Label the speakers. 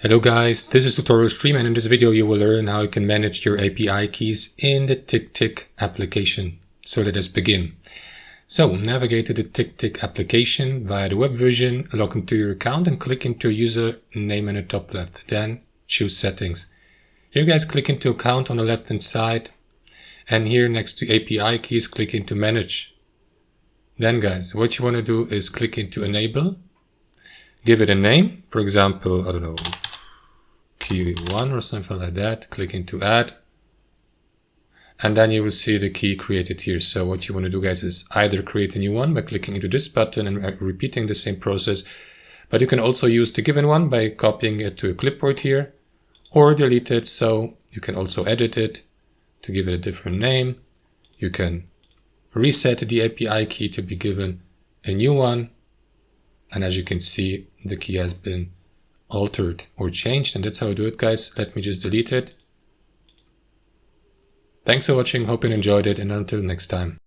Speaker 1: Hello guys, this is Tutorial Stream, and in this video you will learn how you can manage your API keys in the TickTick application. So let us begin. So navigate to the TickTick application via the web version, log into your account and click into username in the top left. Then choose settings. Here guys, click into account on the left hand side, and here next to API keys click into manage. Then guys, what you want to do is click into enable, give it a name, for example, I don't know, key 1 or something like that. Click into add, and then you will see the key created here. So what you want to do guys is either create a new one by clicking into this button and repeating the same process, but you can also use the given one by copying it to a clipboard here, or delete it. So you can also edit it to give it a different name. You can reset the API key to be given a new one, and as you can see, the key has been altered or changed, and that's how I do it guys. Let me just delete it. Thanks for watching, hope you enjoyed it, and until next time.